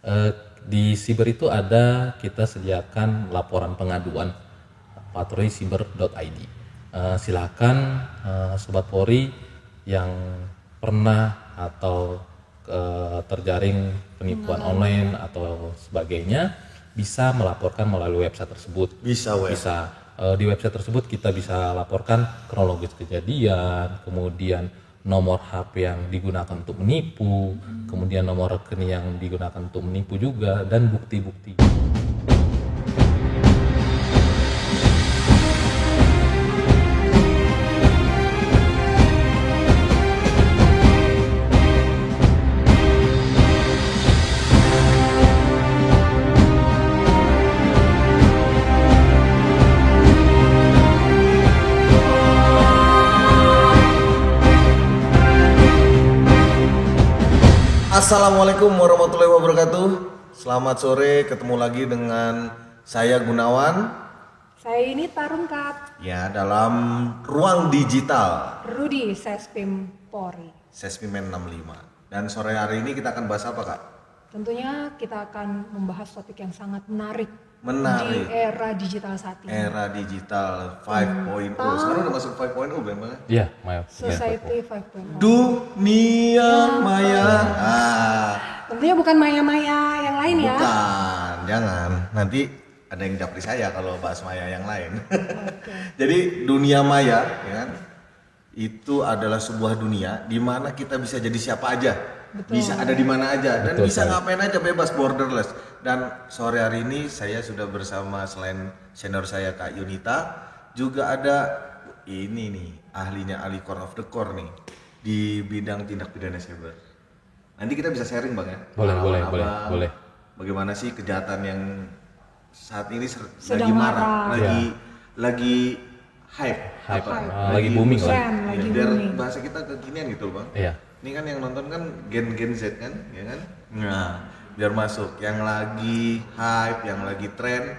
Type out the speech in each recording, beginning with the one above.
Eh, di Siber itu ada kita sediakan laporan pengaduan patrolisiber.id. Silakan Sobat Polri yang pernah atau terjaring penipuan online atau sebagainya bisa melaporkan melalui website tersebut. Bisa web. Bisa di website tersebut kita bisa laporkan kronologis kejadian, kemudian nomor HP yang digunakan untuk menipu, kemudian nomor rekening yang digunakan untuk menipu juga, dan bukti-bukti. Assalamualaikum warahmatullahi wabarakatuh. Selamat sore, ketemu lagi dengan saya Gunawan. Saya ini Tarung Kap, Ya, dalam ruang digital Rudi Sespim Polri. Sesmimen 65. Dan sore hari ini kita akan bahas apa, Kak? Tentunya kita akan membahas topik yang sangat menarik Menarik. di era digital saat ini. Era digital 5.0. Sekarang udah masuk 5.0 belum? Bang? Iya, maaf. Society 5.0. Dunia maya. Tentunya bukan maya-maya yang lain ya. Bukan, jangan. Nanti ada yang japri saya kalau bahas maya yang lain. Oke. Jadi dunia maya, ya kan? Itu adalah sebuah dunia di mana kita bisa jadi siapa aja. Betul. Bisa ada di mana aja dan Betul bisa sekali. ngapain aja, bebas, borderless. Dan sore hari ini saya sudah bersama, selain senior saya Kak Yunita, juga ada ini nih, ahli core of the core nih di bidang tindak pidana cyber. Nanti kita bisa sharing, Bang, ya. Boleh, Pengalaman boleh, Abang, boleh. Bagaimana sih kejahatan yang saat ini lagi Sedang marak, marak. lagi hype, Hype. Lagi booming lah. Tren, lagi biar booming. bahasa kita kekinian gitu, Bang. Iya. Ini kan yang nonton kan gen Z kan, ya kan? Nah, biar masuk yang lagi hype, yang lagi tren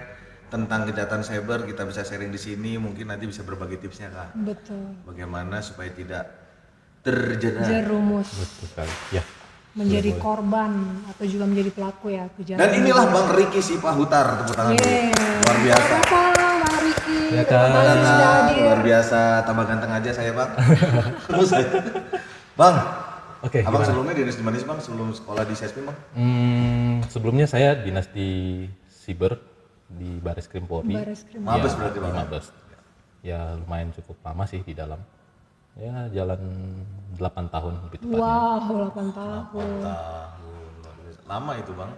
tentang kejahatan cyber, kita bisa sharing di sini, mungkin nanti bisa berbagi tipsnya, Kak. Betul. Bagaimana supaya tidak terjerat. Jerumus Betul sekali. Ya. menjadi korban atau juga menjadi pelaku ya kejahatan. Dan inilah Bang Riki Sipahutar, tepuk tangan dulu. Luar biasa. Apa Bang Riki? Ya, Terima Kak. kasih sudah hadir. Luar biasa, tambah ganteng aja saya, Bang. Terus Bang, Oke, Abang gimana? sebelumnya dinas di mana sih, Bang? Sebelum sekolah di Sesmi, Bang? Sebelumnya saya dinas di Siber di Baris Krim Polri. Bareskrim. Mabes Ya, berarti, Bang? di Mabes. Ya lumayan cukup lama sih di dalam. Ya jalan 8 tahun lebih tepatnya. Wow, 8 tahun. Tahun. Lama itu, Bang.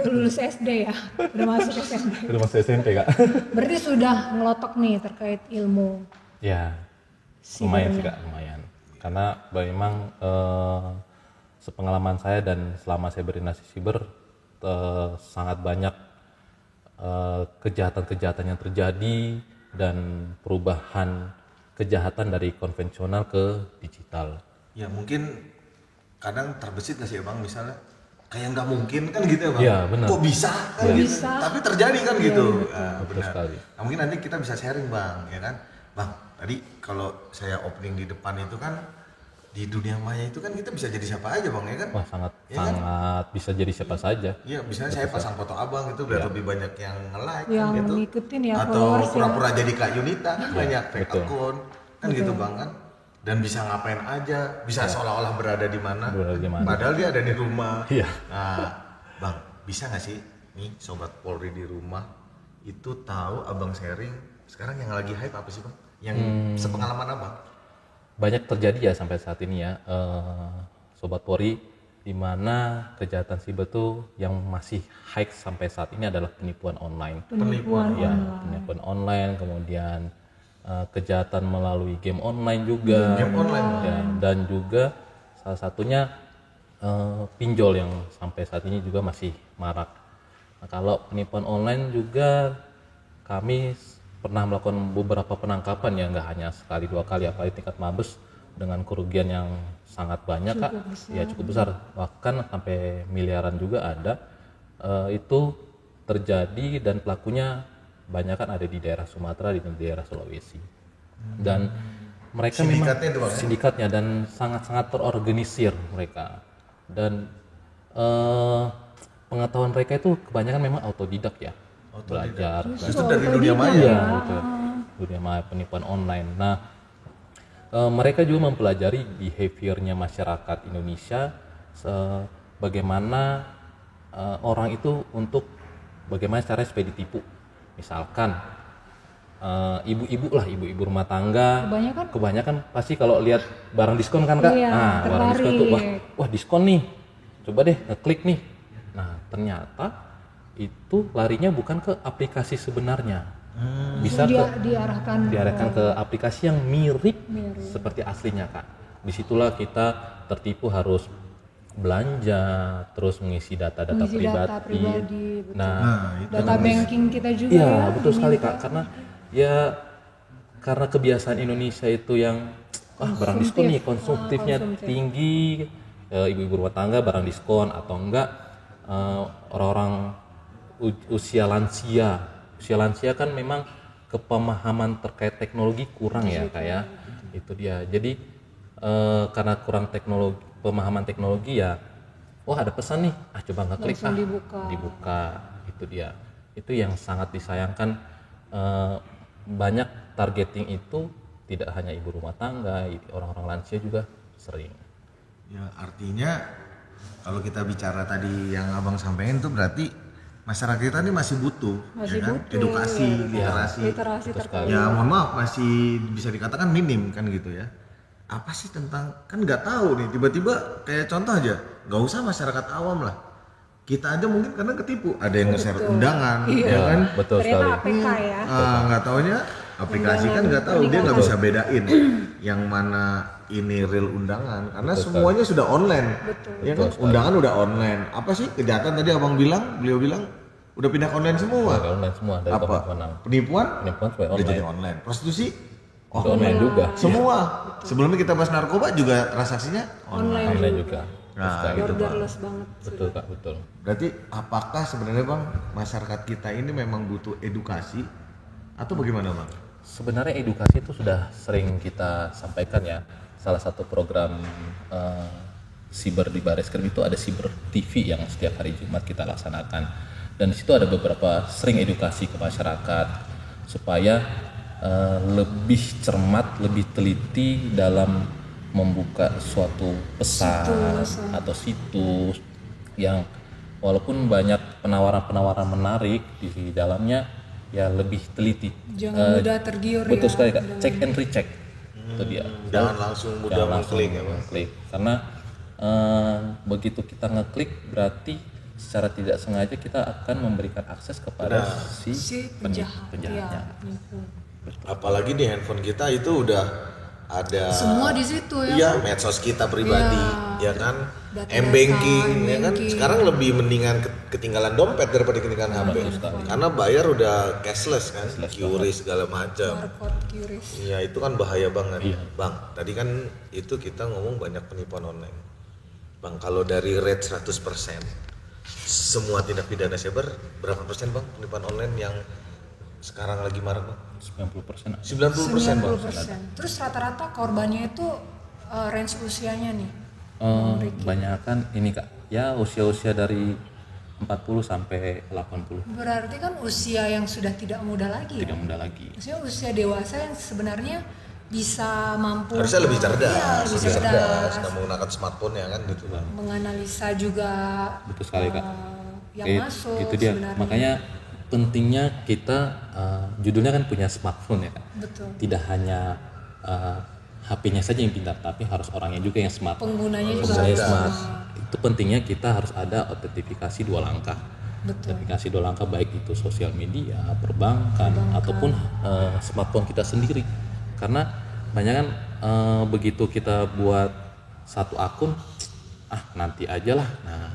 Lulus SD ya, udah masuk SMP. Udah masuk SMP, Kak. Berarti sudah ngelotok nih terkait ilmu. Ya, lumayan sih, Kak, lumayan. Karena memang sepengalaman saya dan selama saya berdinas di Siber sangat banyak kejahatan-kejahatan yang terjadi dan perubahan kejahatan dari konvensional ke digital. Ya mungkin kadang terbesit nggak sih ya, Bang, misalnya kayak nggak mungkin kan gitu ya, Bang? Iya, benar. Kok bisa kan Kok gitu? bisa? Tapi terjadi kan gitu. Betul Benar. sekali. Nah, mungkin nanti kita bisa sharing, Bang, ya kan? Bang, tadi kalau saya opening di depan itu kan di dunia maya itu kan kita bisa jadi siapa aja, Bang, ya kan? Wah, sangat Ya kan? sangat bisa jadi siapa saja. Iya, misalnya saya pasang foto Abang itu biar lebih banyak yang nge-like Yang kan gitu. ngikutin ya, Atau followers ya. pura-pura jadi Kak Yunita kan banyak fake betul. akun. Kan gitu, Bang, kan? Dan bisa ngapain aja, bisa seolah-olah berada di mana. Berada di mana. Padahal dia ada di rumah. Iya. Nah, Bang, bisa nggak sih nih sobat Polri di rumah itu tahu Abang sharing sekarang yang lagi hype apa sih, Bang? Yang sepengalaman Abang? Banyak terjadi ya sampai saat ini ya, Sobat Polri, di mana kejahatan siber tuh yang masih high sampai saat ini adalah penipuan online. Penipuan Ya, online. penipuan online, kemudian kejahatan melalui game online juga. Game online, Bang. Ya, dan juga salah satunya pinjol yang sampai saat ini juga masih marak. Nah, kalau penipuan online juga kami pernah melakukan beberapa penangkapan ya, nggak hanya sekali dua kali, apalagi tingkat Mabes dengan kerugian yang sangat banyak, Kak. Ya cukup besar, bahkan sampai miliaran juga ada. Itu terjadi dan pelakunya banyak kan ada di daerah Sumatera, di daerah Sulawesi. Dan mereka Sindikatnya itu, memang Bang, ya? sindikatnya dan sangat-sangat terorganisir mereka. Dan pengetahuan mereka itu kebanyakan memang autodidak ya, belajar. Itu dari dunia maya. Iya, betul. Dunia maya penipuan online. Nah, mereka juga mempelajari behaviornya masyarakat Indonesia, bagaimana orang itu untuk bagaimana caranya supaya ditipu. Misalkan ibu-ibu rumah tangga, kebanyakan pasti kalau lihat barang diskon kan Kak, Iya, barang diskon tuh wah diskon nih, coba deh ngeklik nih. Nah ternyata itu larinya bukan ke aplikasi sebenarnya, bisa diarahkan ke aplikasi yang mirip seperti aslinya Kak. Disitulah kita tertipu, harus belanja, terus mengisi data-data pribadi. Betul. Nah, Data banking kita juga iya, ya. betul sekali Kak, karena kebiasaan Indonesia itu yang barang diskon nih, konsumtifnya tinggi, ibu-ibu rumah tangga barang diskon, atau enggak orang-orang usia lansia kan memang kepemahaman terkait teknologi kurang ya Kak ya. Itu dia. Jadi karena kurang pemahaman teknologi ya, wah ada pesan nih, coba ngeklik, dibuka. Itu dia. Itu yang sangat disayangkan, banyak targeting itu tidak hanya ibu rumah tangga, orang-orang lansia juga sering. Ya artinya kalau kita bicara tadi yang abang sampaikan itu berarti masyarakat kita ini masih butuh edukasi, literasi terkait. Ya mohon maaf masih bisa dikatakan minim kan gitu ya. Apa sih tentang, kan nggak tahu nih, tiba-tiba kayak contoh aja, nggak usah masyarakat awam lah, kita aja mungkin karena ketipu, ada yang nge-share undangan, ya kan? Betul sekali. APK ya. Nggak taunya aplikasi kan nggak tahu, dia nggak bisa bedain yang mana ini real undangan karena semuanya sudah online. Ya kan? Undangan udah online. Apa sih kejahatan tadi beliau bilang udah pindah ke online semua. Online semua dari Apa? Penipuan supaya udah online. jadi online. Prostitusi Online juga. semua. Sebelumnya kita bahas narkoba juga transaksinya Online juga. Nah, gitu Bang. Borderless banget. Betul Kak, betul. Berarti apakah sebenarnya Bang masyarakat kita ini memang butuh edukasi atau bagaimana Bang? Sebenarnya edukasi itu sudah sering kita sampaikan ya. Salah satu program siber di Bareskrim itu ada Siber TV yang setiap hari Jumat kita laksanakan. Dan di situ ada beberapa sering edukasi ke masyarakat supaya lebih cermat, lebih teliti dalam membuka suatu pesan atau situs yang walaupun banyak penawaran-penawaran menarik di dalamnya, ya lebih teliti. Jangan mudah tergiur. Betul sekali Kak, check and recheck. Itu dia. Jangan langsung mudah mengklik ya Bang. Karena begitu kita ngeklik berarti secara tidak sengaja kita akan memberikan akses kepada si penjahatnya. Apalagi di handphone kita itu udah ada semua di situ ya. Iya, medsos kita pribadi, ya kan, M-banking, ya kan. Sekarang lebih mendingan ketinggalan dompet daripada ketinggalan HP. Karena bayar udah cashless kan, QRIS segala macam. Iya, itu kan bahaya banget. Bang, tadi kan itu kita ngomong banyak penipuan online. Bang, kalau dari rate 100% semua tindak pidana cyber, berapa persen Bang penipuan online yang sekarang lagi marak Bang? 90%. 90% Bang. Terus rata-rata korbannya itu range usianya nih? Banyakan ini Kak, ya usia-usia dari 40 sampai 80. Berarti kan usia yang sudah tidak muda lagi. Tidak muda lagi. Maksudnya usia dewasa yang sebenarnya bisa mampu. Harusnya lebih cerdas, lebih cerdas. nggak menggunakan smartphone ya kan gitu Bang. Menganalisa juga. Betul sekali Kak. Yang masuk itu dia. sebenarnya. Makanya pentingnya kita judulnya kan punya smartphone ya Kak. Betul. Tidak hanya HP-nya saja yang pintar, tapi harus orangnya juga yang smart. Penggunanya juga Penggunanya smart. Itu pentingnya kita harus ada autentifikasi 2 langkah. Betul. Autentifikasi 2 langkah baik itu sosial media, perbankan. Ataupun smartphone kita sendiri. Karena banyak kan begitu kita buat satu akun, nanti aja lah. Nah,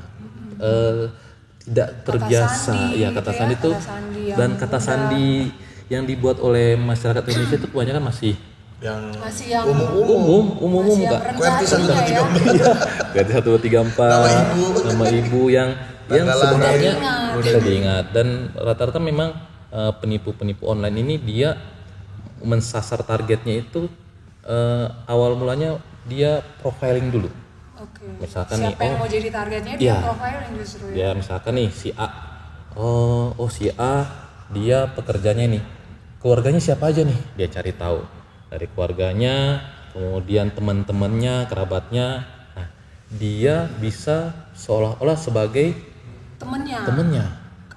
tidak terbiasa kata sandi itu, dan kata sandi yang dibuat oleh masyarakat Indonesia itu kebanyakan masih umum Kak. QWERTY 1234 nama ibu yang sebenarnya bisa diingat, dan rata-rata memang penipu-penipu online ini dia mensasar targetnya itu awal mulanya dia profiling dulu. Oke. Misalkan Siapa nih, yang mau jadi targetnya dia iya. profiling justru ya. Ya misalkan nih si A, si A dia pekerjanya nih, keluarganya siapa aja nih, dia cari tahu dari keluarganya, kemudian teman-temannya, kerabatnya. Nah, dia bisa seolah-olah sebagai temennya,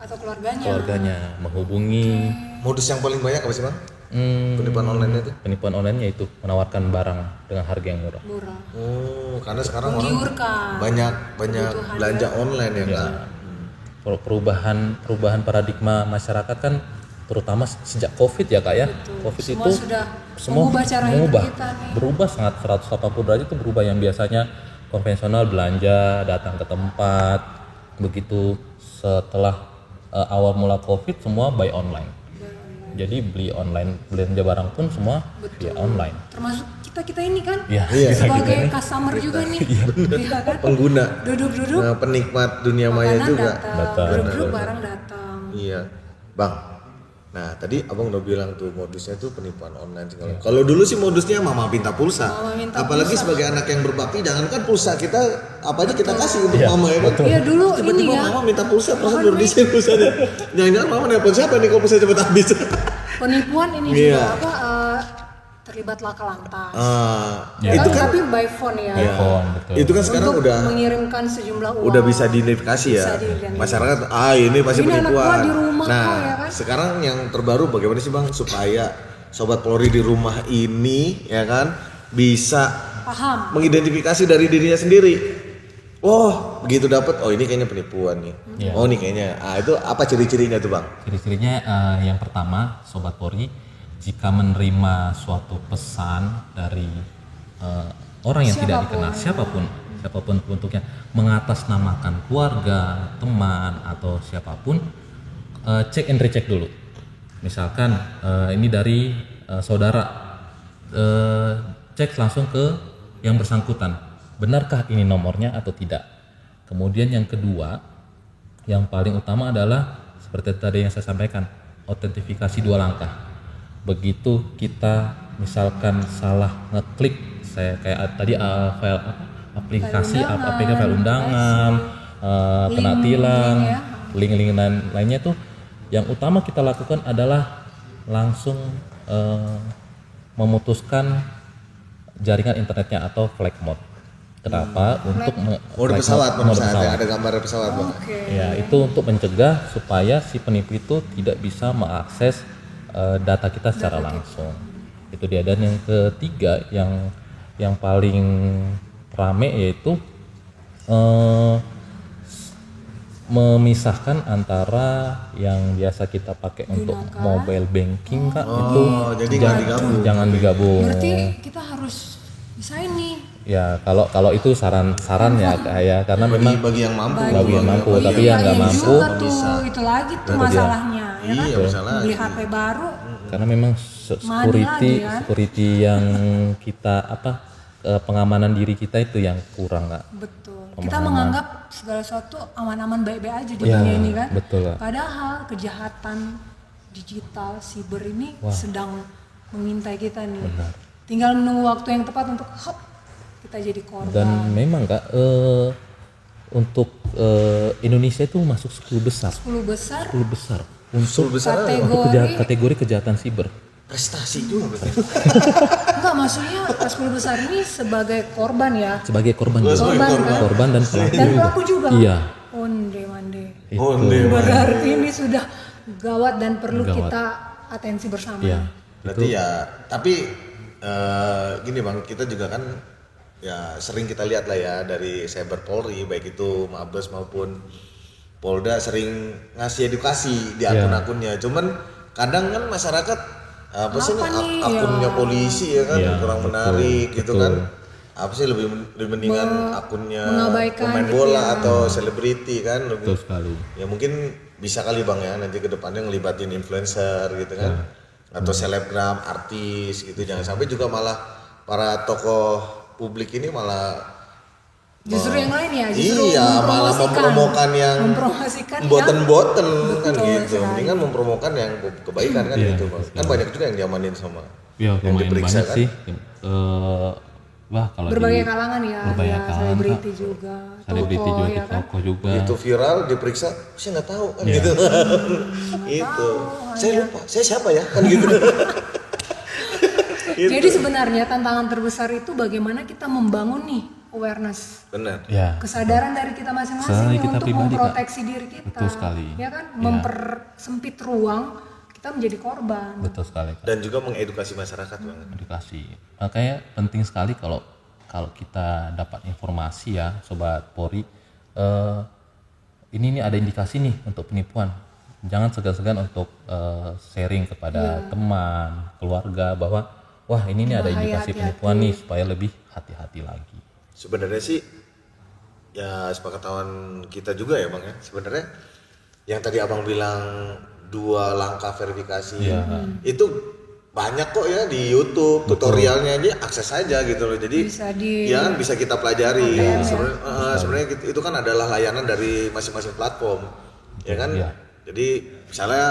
Atau keluarganya menghubungi. Modus yang paling banyak apa sih bang? Hmm, Penipuan online itu? Penipuan online yaitu menawarkan barang dengan harga yang murah. murah. Oh, karena sekarang orang Menggiurkan. banyak Kebutuhan belanja online ya kak. Perubahan paradigma masyarakat kan terutama sejak Covid ya kak ya. Covid Semua itu sudah semua mengubah cara hidup mengubah, kita nih. berubah sangat 180 derajat itu berubah. Yang biasanya konvensional belanja datang ke tempat, begitu setelah awal mula Covid semua buy online. Jadi beli online, belanja barang pun semua via online. Termasuk kita ini kan Iya. sebagai customer juga nih. Iya kan? Pengguna, Duduk-duduk penikmat dunia maya makanan juga. datang, duduk-duduk barang datang. Iya, bang. Nah tadi abang udah bilang tuh modusnya tuh penipuan online segala. Kalau dulu sih modusnya mama minta pulsa. Apalagi sebagai anak yang berbakti, jangankan pulsa kita apa aja kita kasih untuk mama ya kan. Iya dulu ini Tiba-tiba ya. mama minta pulsa, perasaan baru diisi pulsanya. Jangan-jangan mama nelpon siapa nih kalau pulsa cepet habis. Penipuan ini Iya. juga terlibat laka lantas. Itu kan Tapi by phone ya. iPhone betul. itu kan sekarang Untuk udah mengirimkan sejumlah uang. udah bisa diidentifikasi ya. Bisa diidentifikasi. Masyarakat ini pasti Ini anak penipuan. gua di rumah Nah, kok, ya kan? sekarang yang terbaru bagaimana sih Bang supaya sobat Polri di rumah ini ya kan bisa Paham. mengidentifikasi dari dirinya sendiri. Oh, begitu dapat ini kayaknya penipuan nih. Iya. Oh, ini kayaknya. Itu apa ciri-cirinya tuh, Bang? Ciri-cirinya yang pertama, Sobat Polri, jika menerima suatu pesan dari orang yang tidak dikenal, siapapun bentuknya, mengatasnamakan keluarga, teman atau siapapun, cek and recheck dulu. Misalkan ini dari saudara, cek langsung ke yang bersangkutan, benarkah ini nomornya atau tidak. Kemudian yang kedua, yang paling utama adalah seperti tadi yang saya sampaikan, autentifikasi 2 langkah. Begitu kita misalkan salah ngeklik, saya kayak tadi file aplikasi APK file undangan, kena tilang, link-link lainnya tuh, yang utama kita lakukan adalah langsung memutuskan jaringan internetnya atau flight mode. Kenapa? Untuk Mode pesawat, ada gambar pesawat, Bang. Ya, itu untuk mencegah supaya si penipu itu tidak bisa mengakses data kita secara langsung. Itu dia. Dan yang ketiga yang paling rame yaitu memisahkan antara yang biasa kita pakai untuk mobile banking Kak, itu jadi jangan digabung. Berarti kita harus bisa ini. Ya, kalau itu saran ya Kak ya, karena memang Bagi yang mampu. bagi yang mampu, tapi yang nggak mampu, Itu lagi tuh masalahnya, ya kan? Iya, masalah. Beli HP baru, karena memang security yang kita pengamanan diri kita itu yang kurang Kak. betul. Kita menganggap segala sesuatu aman-aman baik-baik aja di Ya, dunia ini kan. betul Kak. Padahal kejahatan digital, siber ini sedang mengintai kita nih. Benar. Tinggal menunggu waktu yang tepat untuk kita jadi korban. Dan memang Kak, untuk Indonesia itu masuk 10 besar. 10 besar 10 besar untuk kategori kategori kejahatan siber. Prestasi juga berarti. enggak, maksudnya 10 besar ini sebagai korban ya. Sebagai korban juga. Korban kan? Korban dan pelaku. Dan pelaku juga. Iya. Onde mande. Berarti Ini sudah gawat dan perlu kita atensi bersama. Iya. Berarti ya, tapi gini Bang, kita juga kan ya sering kita lihat lah ya dari Cyber Polri, baik itu Mabes maupun Polda sering ngasih edukasi di akun-akunnya. Cuman kadang kan masyarakat apa sih akunnya polisi ya kan kurang menarik gitu kan. Apa sih lebih mendingan akunnya pemain bola atau selebriti kan lebih. Betul sekali. Ya mungkin bisa kali Bang ya nanti ke depannya ngelibatin influencer gitu kan. Atau selebgram, artis gitu. Jangan sampai juga malah para tokoh publik ini malah Justru yang lain ya, justru malah mempromokan yang boten-boten kan gitu. Mendingan mempromokan yang kebaikan kan gitu Bang. Kan banyak juga yang diamanin sama Ya, yang lumayan diperiksa banyak kan. sih. Wah, kalau berbagai di kalangan ya, berbagai ya kalangan, selebriti Kak. juga, Selebriti tokoh juga, ya kan. tokoh juga. Itu viral diperiksa, saya nggak tahu kan Iya. gitu. Itu. Saya lupa, saya siapa ya kan gitu. Gitu. Jadi sebenarnya tantangan terbesar itu bagaimana kita membangun nih awareness, Benar. Ya. kesadaran dari kita masing-masing Kesadaran nih kita untuk pribadi, Kak. memproteksi diri kita. Betul sekali. Ya kan, Ya. mempersempit ruang kita menjadi korban. Betul sekali, Kak. Dan juga mengedukasi masyarakat banget. Edukasi. Makanya penting sekali kalau kita dapat informasi ya, Sobat Polri, ini nih ada indikasi nih untuk penipuan. Jangan segan-segan untuk sharing kepada teman, keluarga bahwa wah ini nih ada Bahaya, indikasi hati-hati. penipuan nih, supaya lebih hati-hati lagi. Sebenarnya sih ya sepengetahuan kita juga ya Bang ya. Sebenarnya yang tadi Abang bilang 2 langkah verifikasi itu banyak kok ya di YouTube tutorialnya aja akses aja gitu loh. Jadi Bisa di ya bisa kita pelajari. ATM ya. Sebenarnya itu kan adalah layanan dari masing-masing platform. Ya kan? Iya. Jadi misalnya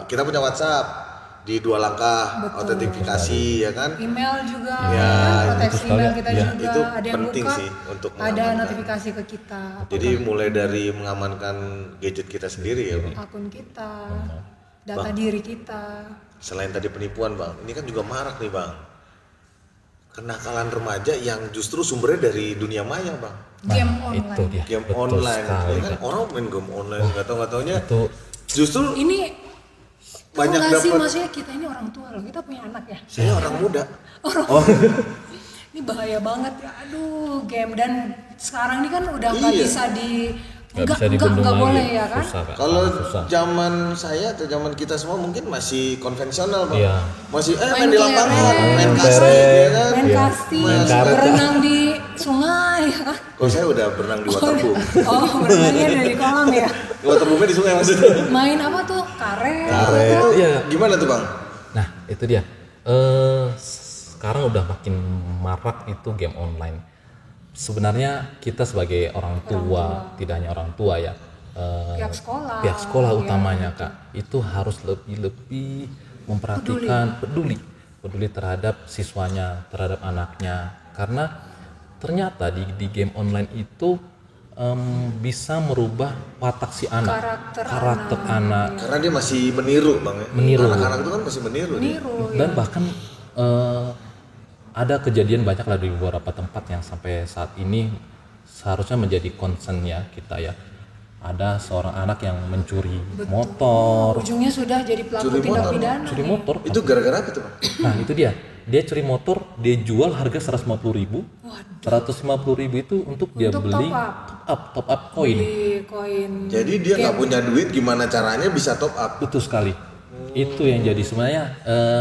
kita punya WhatsApp di 2 langkah autentifikasi ya kan? email juga, Ya, proteksi betul email sekali. kita Ya, juga, itu ada yang penting buka, sih untuk ada mengamankan. notifikasi ke kita, Jadi mulai dari mengamankan gadget kita sendiri ya Bang. akun kita, data diri kita. Selain tadi penipuan Bang, ini kan juga marak nih Bang. Kenakalan remaja yang justru sumbernya dari dunia maya Bang. Game Nah, online. itu dia. Game Betul online, sekali, ya kan Kak. orang main game online nggak taunya Itu justru Ini banyak tahu nggak sih, dapat. maksudnya kita ini orang tua loh, kita punya anak ya. Saya orang muda. Ini bahaya banget ya, aduh game, dan sekarang ini kan udah nggak Iya. bisa di nggak bisa dibendung nggak lagi. boleh ya kan. Susah, Kak. Kalau Susah. zaman saya atau zaman kita semua mungkin masih konvensional Bang. Iya. Masih main Main di lapangan, kelereng, main main kasih kelereng, ya kan. Main Iya. kasti, Main karet. berenang di sungai ya kan. Kalau saya udah berenang di waterboom. Oh, berenangnya dari kolam ya. Waterboomnya di sungai maksudnya. Main apa tuh? Karet. Karet. Itu Iya. gimana tuh Bang? Nah, itu dia. Sekarang udah makin marak itu game online. Sebenarnya kita sebagai orang tua, tidak hanya orang tua ya, Pihak sekolah, ya. utamanya Kak, itu harus lebih memperhatikan, peduli terhadap siswanya, terhadap anaknya, karena ternyata di game online itu bisa merubah watak si anak, karakter anak. Karena dia masih meniru Bang ya. Meniru. Anak-anak itu kan masih meniru. dia. Niru. Dan bahkan ada kejadian banyak lah di beberapa tempat yang sampai saat ini seharusnya menjadi concern-nya kita ya. Ada seorang anak yang mencuri motor, Ujungnya sudah jadi pelaku Curi tindak motor. pidana. curi nih. motor. Itu gara-gara apa tuh Bang? Nah itu dia curi motor, dia jual harga 150.000, 150.000 itu untuk dia Untuk beli top up koin. Beli koin. Jadi dia nggak punya duit, gimana caranya bisa top up? Betul sekali. Itu yang jadi sebenarnya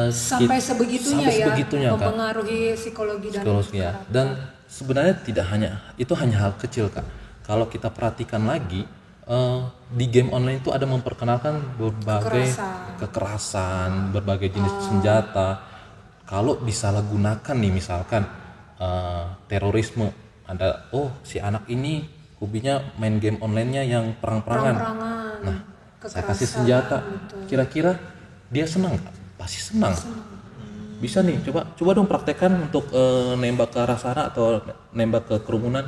Sampai sebegitunya ya, sebegitunya, Kak. mempengaruhi psikologi dan Psikologinya. Dan sebenarnya tidak hanya itu, hanya hal kecil Kak. Kalau kita perhatikan lagi di game online itu ada memperkenalkan berbagai kekerasan, berbagai jenis senjata. Kalau disalahgunakan nih misalkan terorisme, ada si anak ini hobinya main game online-nya yang perang-perangan. Nah, saya kasih senjata. Kira-kira dia senang Kak? Pasti senang. Bisa nih, coba dong praktekkan untuk nembak ke arah sana atau nembak ke kerumunan.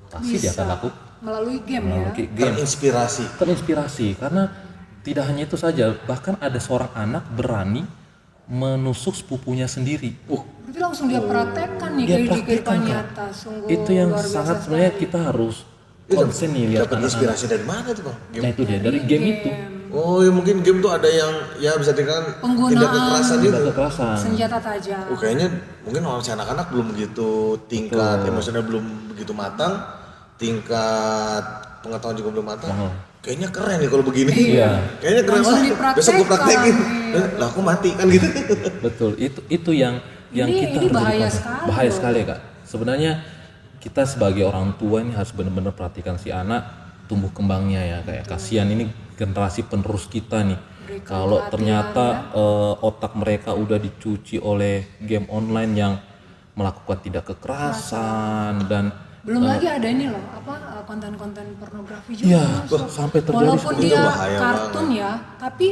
Pasti dia akan lakukan melalui game ya. melalui game. Terinspirasi karena tidak hanya itu saja, bahkan ada seorang anak berani menusuk sepupunya sendiri. Berarti langsung dia praktekkan nih Dia di kehidupan praktekkan, Kak. nyata. Sungguh Itu yang luar biasa sangat sekali. sebenarnya kita harus konsen nih lihat Dapat anak-anak. inspirasi dari mana tuh Bang? Nah itu dia dari game itu. Oh ya mungkin game tuh ada yang ya bisa dikatakan Penggunaan tindak kekerasan juga. Tidak kekerasan. senjata tajam. Kayaknya mungkin masih anak-anak belum begitu tingkat emosinya belum begitu matang, tingkat pengetahuan juga belum matang. Kayaknya keren nih kalau begini. Iya. Kayaknya keren Langsung banget. dipraktekkan. Besok gue praktekin. Lah aku mati kan gitu. Betul. Itu yang kita ini harus bahaya jadi- sekali bahaya loh. sekali Kak. Sebenarnya kita sebagai orang tua ini harus benar-benar perhatikan si anak tumbuh kembangnya ya, kayak kasihan ini generasi penerus kita nih. Kalau ternyata otak mereka udah dicuci oleh game online yang melakukan tidak kekerasan dan Belum lagi ada ini loh, konten-konten pornografi juga Iya, masuk. sampai terjadi Walaupun seperti dia itu. Bahaya kartun ya, tapi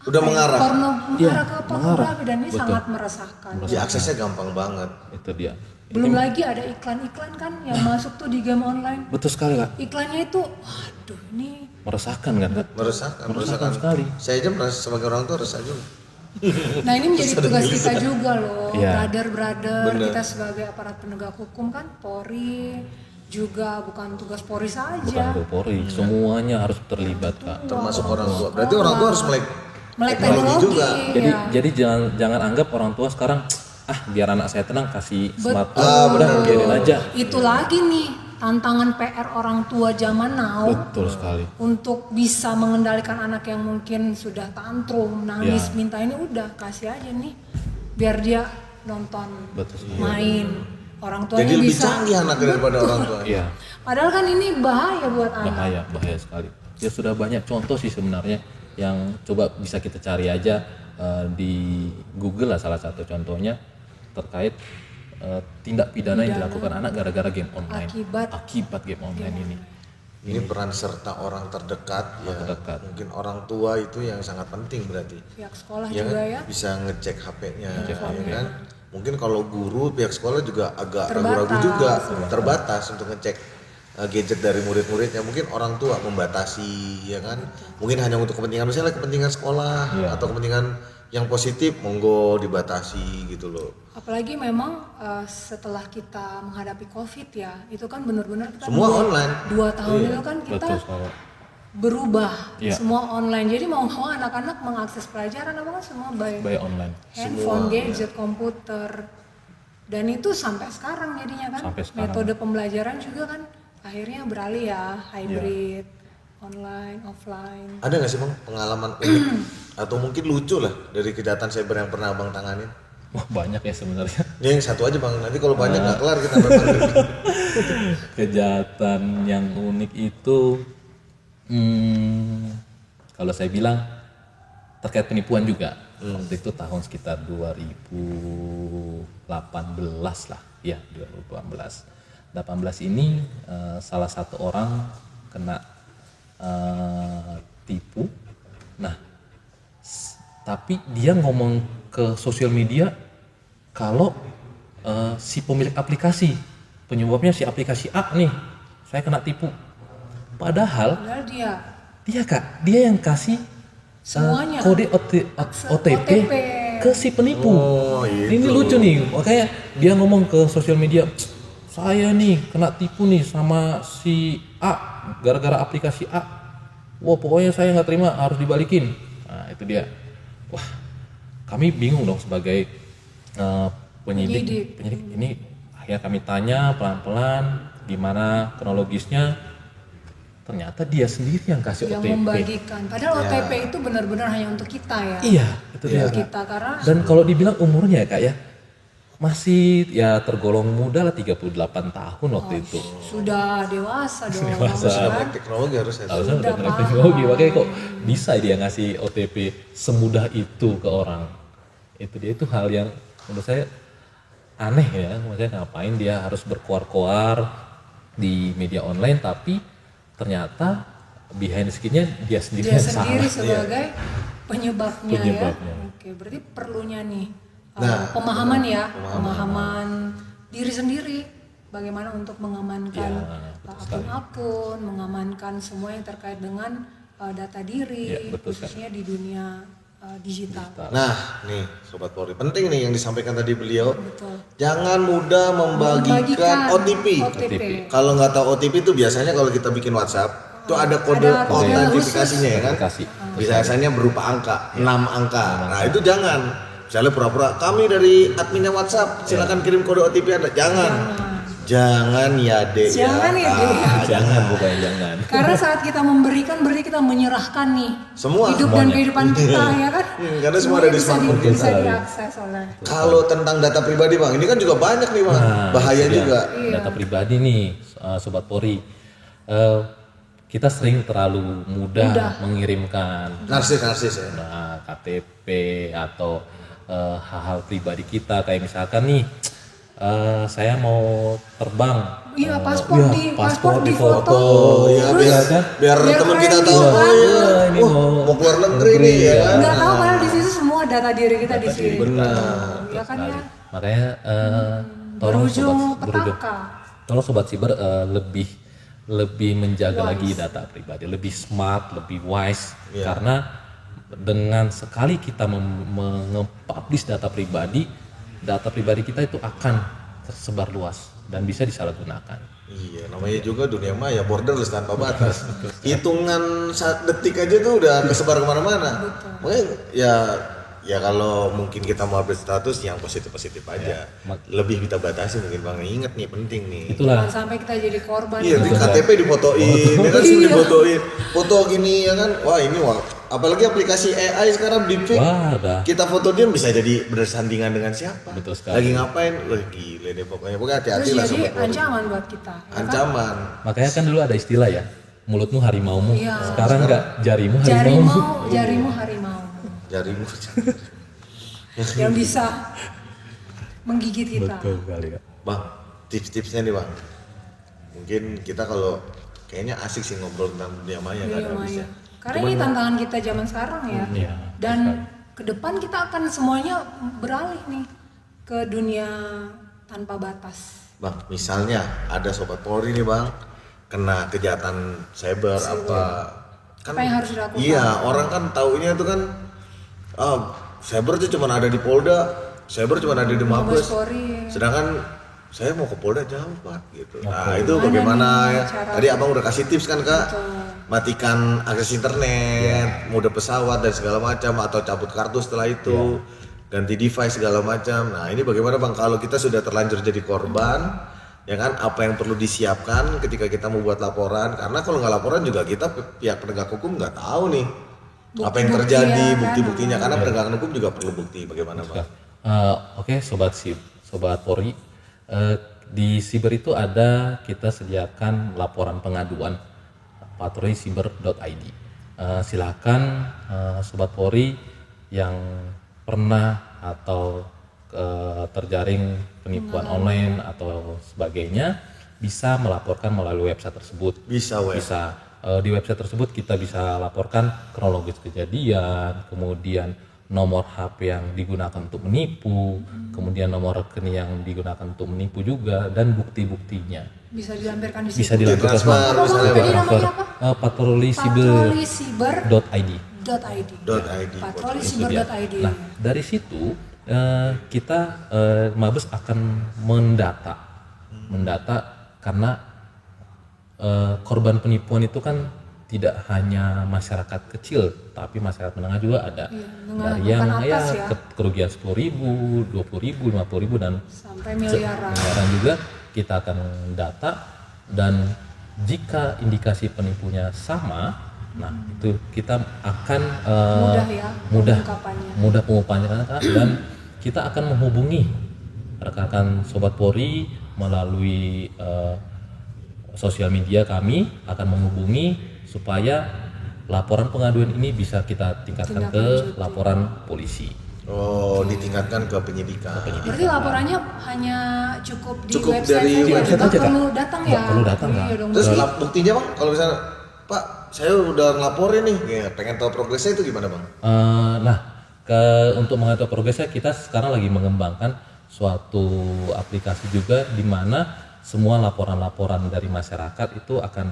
Udah mengarah. mengarah ke mengarah. pornografi dan ini Betul. sangat meresahkan. Diaksesnya gampang banget. Itu dia. Belum lagi ada iklan-iklan kan yang masuk tuh di game online. Betul sekali Kak. Iklannya itu, waduh ini Meresahkan kan Kak? Meresahkan sekali. Saya aja merasa sebagai orang tua resah juga. Nah ini menjadi tugas kita juga loh, Iya. brother-brother, Bener. kita sebagai aparat penegak hukum kan, Polri juga bukan tugas Polri saja. Bukan Polri, semuanya harus terlibat Kak. Termasuk orang tua. Berarti orang tua harus melek Melek teknologi teknologi juga. Jadi ya. jadi jangan anggap orang tua sekarang biar anak saya tenang kasih smartphone Betul. udah biarin aja. Itu lagi nih tantangan PR orang tua zaman now Betul sekali. untuk bisa mengendalikan anak yang mungkin sudah tantrum, nangis, Ya. minta ini udah kasih aja nih biar dia nonton, Betul. main. Orang tuanya Jadi lebih bisa. canggih anak daripada orang tua. Iya, Padahal kan ini bahaya buat anak. bahaya sekali. Ya sudah banyak contoh sih sebenarnya yang coba bisa kita cari aja di Google lah salah satu contohnya terkait tindak pidana yang dilakukan anak gara-gara game online. Akibat game online ini. Ini peran serta orang terdekat ya. Terdekat. Mungkin orang tua itu yang sangat penting berarti. Pihak sekolah Ya juga kan? ya. Bisa ngecek HP-nya Ngecek ya HP. kan. Mungkin kalau guru pihak sekolah juga agak Terbatas. ragu-ragu juga, terbatas untuk ngecek gadget dari murid-muridnya. Mungkin orang tua membatasi ya kan. Mungkin hanya untuk kepentingan misalnya kepentingan sekolah atau kepentingan yang positif monggo dibatasi gitu loh. Apalagi memang setelah kita menghadapi COVID ya, itu kan benar-benar kita Semua online. 2 tahun itu kan kita Betul sekali. berubah, Iya. semua online. Jadi mau anak-anak mengakses pelajaran apa kan semua by By online. handphone, gadget, komputer. Dan itu sampai sekarang jadinya kan. Sampai sekarang. Metode pembelajaran juga kan akhirnya beralih ya hybrid, online, offline. Ada nggak sih bang pengalaman unik atau mungkin lucu lah dari kejahatan cyber yang pernah abang tanganin? Wah banyak ya sebenarnya. Ini yang satu aja bang, nanti kalau banyak nggak kelar kita memang. Kejahatan yang unik itu kalau saya bilang terkait penipuan juga. Waktu itu tahun sekitar 2018 lah ya, 2018 ini salah satu orang kena tipu. Nah tapi dia ngomong ke sosial media kalau si pemilik aplikasi penyebabnya si aplikasi A nih, saya kena tipu. Padahal Padahal dia Kak, dia yang kasih semuanya kode OTP ke si penipu. Ini lucu nih, makanya dia ngomong ke sosial media, saya nih kena tipu nih sama si A gara-gara aplikasi A. Wah pokoknya saya nggak terima, harus dibalikin. Nah itu dia. Wah kami bingung dong sebagai penyidik ini. Akhirnya kami tanya pelan-pelan gimana kronologisnya. Ternyata dia sendiri yang kasih yang OTP. membagikan. Padahal OTP itu benar-benar hanya untuk kita ya. Iya, itu dia. Untuk kita karena Dan kalau dibilang umurnya ya Kak ya, masih ya tergolong muda lah 38 tahun waktu itu. sudah dewasa dong. Sudah melek teknologi harusnya. Harusnya udah melek teknologi, makanya kok bisa dia ngasih OTP semudah itu ke orang. Itu dia, itu hal yang menurut saya aneh ya. Maksudnya ngapain dia harus berkoar-koar di media online tapi ternyata behind the skin-nya dia sendiri Dia yang sendiri salah. sebagai penyebabnya Penyebabnya. ya. Oke, berarti perlunya nih Nah, pemahaman ya, pemahaman diri sendiri. Bagaimana untuk mengamankan akun-akun, mengamankan semua yang terkait dengan data diri, Ya, betul khususnya di dunia digital. Nah, nih Sobat Polri, penting nih yang disampaikan tadi beliau. Betul. Jangan mudah membagikan OTP. Kalau nggak tahu OTP itu biasanya kalau kita bikin WhatsApp, itu ada kode Ada kode autentifikasinya ya kan? Aplikasi. Biasanya berupa angka, 6 angka. Nah, itu jangan. Misalnya pura-pura kami dari adminnya WhatsApp, silakan kirim kode OTP Anda. Jangan ya Dek. Jangan ya, Dek. Jangan, bukannya jangan. Karena saat kita memberikan berarti kita menyerahkan nih Semua, hidup dan kehidupan kita ya kan. Karena semua ada di smartphone kita. Bisa diakses oleh. Kalau tentang data pribadi Bang, ini kan juga banyak nih Bang. Bahaya itu dia. juga. Data pribadi nih, Sobat Polri. Kita sering terlalu mudah mengirimkan Narsis ya. KTP atau hal-hal pribadi kita, kayak misalkan nih saya mau terbang. Iya, paspor di foto. Oh iya, biar teman kita tahu. Ini mau keluar negeri nih ya kan. Nggak tahu padahal di situ semua data diri kita di sini. Benar. Ya kan ya. Makanya tolong Berujung berujung. petaka. Tolong sobat siber lebih menjaga lagi data pribadi, lebih smart, lebih wise, karena dengan sekali kita menge-publish data pribadi kita itu akan tersebar luas dan bisa disalahgunakan. Iya, namanya juga dunia maya, borderless tanpa batas. Hitungan detik aja tuh udah kesebar kemana-mana. Makanya ya kalau mungkin kita mau update status yang positif aja. Lebih kita batasi mungkin Bang. Ingat nih, penting nih. Itulah. Jangan sampai kita jadi korban. Iya, di KTP difotoin, ya kan semua difotoin. Foto gini ya kan. Wah, ini apalagi aplikasi AI sekarang deepfake. Kita foto dia bisa jadi bersandingan dengan siapa. Betul sekali. Lagi ngapain? Wah, gile deh pokoknya. Pokoknya hati-hati lah Jadi sobat Polri. ancaman buat kita. Ya kan? Ancaman. Makanya kan dulu ada istilah ya, mulutmu harimaumu. Sekarang enggak, jarimu harimaumu. Jarimu harimau. Jarimu. Yang bisa menggigit kita. Betul sekali, Kak. Bang, tips-tipsnya nih Bang. Mungkin kita kalau kayaknya asik sih ngobrol tentang dunia maya nggak ada habisnya. Karena ini tantangan kita zaman sekarang ya. Iya, Dan ke depan kita akan semuanya beralih nih ke dunia tanpa batas. Bang, misalnya ada sobat Polri nih Bang, kena kejahatan cyber apa yang harus dilakukan? Iya, orang kan taunya itu kan cyber itu cuma ada di Polda, cyber cuma ada di Mabes. Sedangkan saya mau ke Polda jauh Pak gitu. Nah, itu bagaimana ya? Tadi Abang udah kasih tips kan Kak? Matikan akses internet, mode pesawat dan segala macam, atau cabut kartu setelah itu, ganti device segala macam. Nah, ini bagaimana Bang kalau kita sudah terlanjur jadi korban, ya kan? Apa yang perlu disiapkan ketika kita mau buat laporan? Karena kalau nggak laporan juga kita pihak penegak hukum nggak tahu nih apa yang terjadi, bukti-buktinya. Karena penegakan hukum juga perlu bukti. Bagaimana Bang? Oke, sobat Polri, di Siber itu kita sediakan laporan pengaduan patrolisiber.id. Silakan sobat Polri yang pernah atau terjaring penipuan online atau sebagainya bisa melaporkan melalui website tersebut. Bisa. Di website tersebut kita bisa laporkan kronologis kejadian, kemudian nomor HP yang digunakan untuk menipu, kemudian nomor rekening yang digunakan untuk menipu juga, dan bukti-buktinya. Bisa dilampirkan di situ. Bisa dilampirkan patrolisiber.id. Patrolisiber.id. Nah, dari situ kita Mabes akan mendata karena korban penipuan itu kan tidak hanya masyarakat kecil, tapi masyarakat menengah juga ada. Dari yang kerugian 10.000, 20.000, 50.000 dan sampai miliaran juga kita akan data, dan jika indikasi penipunya sama, nah itu kita akan mudah pengungkapannya, dan kita akan menghubungi rekan-rekan sobat Polri melalui sosial media. Kami akan menghubungi supaya laporan pengaduan ini bisa kita tingkatkan ke laporan polisi. Oh, ditingkatkan ke penyidikan. Berarti laporannya hanya cukup di dari website aja, perlu datang ya? Perlu datang nggak? Terus buktinya Bang, kalau misalnya Pak, saya udah ngelaporin nih, pengen tahu progresnya itu gimana Bang? Untuk mengetahui progresnya, kita sekarang lagi mengembangkan suatu aplikasi juga di mana semua laporan-laporan dari masyarakat itu akan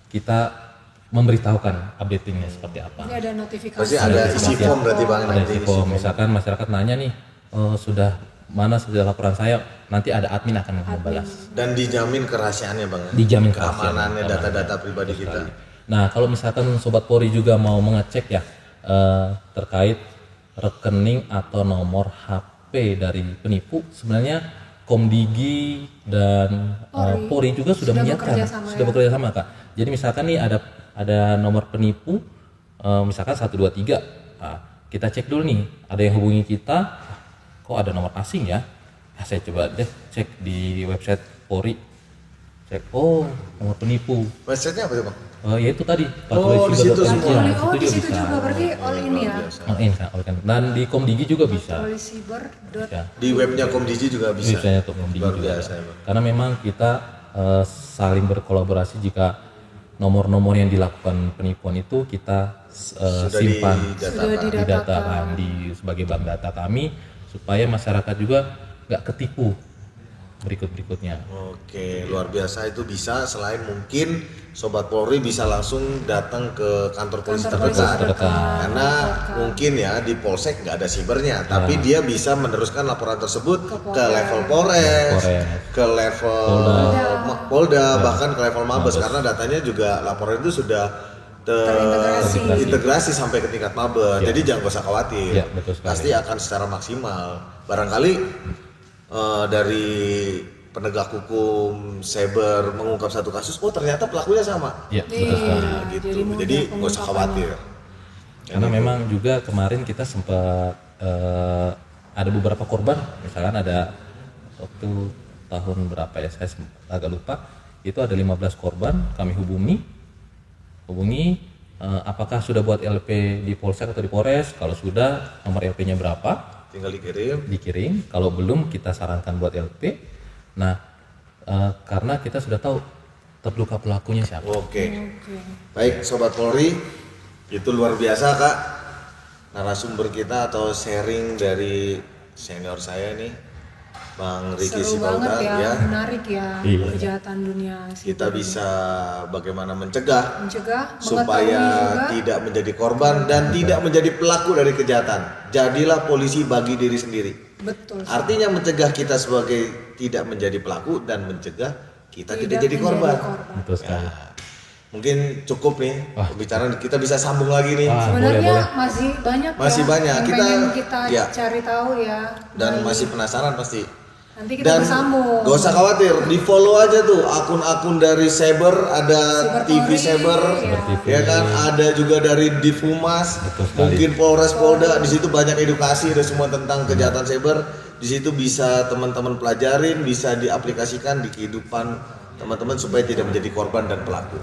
kita memberitahukan updatingnya seperti apa. Jadi ada notifikasi. Pasti ada isi form berarti Bang. Ada isi form. Misalkan masyarakat nanya nih, sudah laporan saya, nanti ada admin akan membalas. Dan dijamin kerahasiaannya Bang. Dijamin keamanannya data-data pribadi kita. Nah, kalau misalkan sobat Polri juga mau mengecek ya terkait rekening atau nomor HP dari penipu, sebenarnya Komdigi dan Polri juga sudah menyiapkan, sudah bekerja sama Kak. Jadi misalkan nih ada nomor penipu, misalkan 123, kita cek dulu nih, ada yang hubungi kita, kok ada nomor asing ya? Saya coba deh cek di website Polri, cek oh nomor penipu. Websitenya apa tuh Bang? Ya itu tadi Oh, di situ semua. Ya, Oh, di situ bisa. juga berarti all ini ya. All in, all in. Dan di Komdigi juga bisa. Polisiber. Ya. Di webnya Komdigi juga bisa. Bisa untuk Komdigi Luar juga biasa ada. ya, Bang. Karena memang kita saling berkolaborasi jika nomor-nomor yang dilakukan penipuan itu kita simpan, didatakan di sebagai bank data kami supaya masyarakat juga nggak ketipu berikutnya. Oke, luar biasa. Itu bisa selain mungkin Sobat Polri bisa langsung datang ke kantor polisi terdekat. Karena mungkin ya di Polsek nggak ada sibernya, tapi dia bisa meneruskan laporan tersebut ke level Polres, ke level Polda, bahkan ke level Mabes karena datanya juga laporan itu sudah terintegrasi sampai ke tingkat Mabes. Jadi jangan usah khawatir. Ya, betul sekali. Pasti akan secara maksimal. Barangkali dari penegak hukum cyber mengungkap satu kasus, oh ternyata pelakunya sama. Ya, betul sekali. Gitu. Jadi nggak usah khawatir. Karena memang juga kemarin kita sempat ada beberapa korban, misalkan ada waktu tahun berapa ya, saya agak lupa, itu ada 15 korban, kami hubungi apakah sudah buat LP di Polsek atau di Polres, kalau sudah nomor LP-nya berapa, Tinggal dikirim, kalau belum kita sarankan buat LP. Nah, karena kita sudah tahu terduga pelakunya siapa. Oke. Baik Sobat Polri, itu luar biasa Kak narasumber kita atau sharing dari senior saya nih Bang Riki Seru banget Sipauta ya, menarik ya kejahatan dunia kita bisa bagaimana mencegah supaya mengetahui juga. tidak menjadi korban dan tidak menjadi pelaku dari kejahatan. Jadilah polisi bagi diri sendiri. Betul. Artinya mencegah kita sebagai tidak menjadi pelaku dan mencegah kita tidak jadi korban. Betul sekali. Mungkin cukup nih pembicaraan, kita bisa sambung lagi nih. Sebenarnya masih banyak Masih ya banyak. yang Kita- pengen kita ya. cari tahu ya. Dan masih penasaran pasti. Nanti kita Dan bersambung. gak usah khawatir, di follow aja tuh akun-akun dari Cyber, ada TV Cyber, ya kan, ada juga dari Difumas, mungkin Polres Polda. Di situ banyak edukasi, ada semua tentang kejahatan cyber. Di situ bisa teman-teman pelajarin, bisa diaplikasikan di kehidupan teman-teman supaya tidak menjadi korban dan pelaku.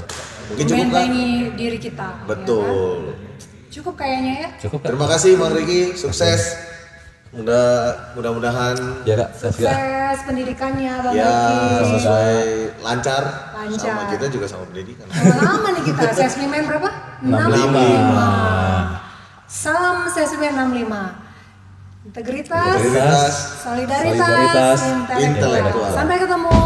Mungkin cukup kan? Membentengi diri kita. Betul. Ya kan? Cukup kayaknya ya. Cukup kan? Terima kasih Bang Riki, sukses. Mudah-mudahan Ya Kak, saya juga. Sukses pendidikannya Bang ya Riki. sesuai lancar. Lancar. Sama kita juga sama pendidikan. Lama nih kita, sesmimen berapa? 65. Salam sesmimen 65. Integritas, Integritas, solidaritas, intelektual. Sampai ketemu.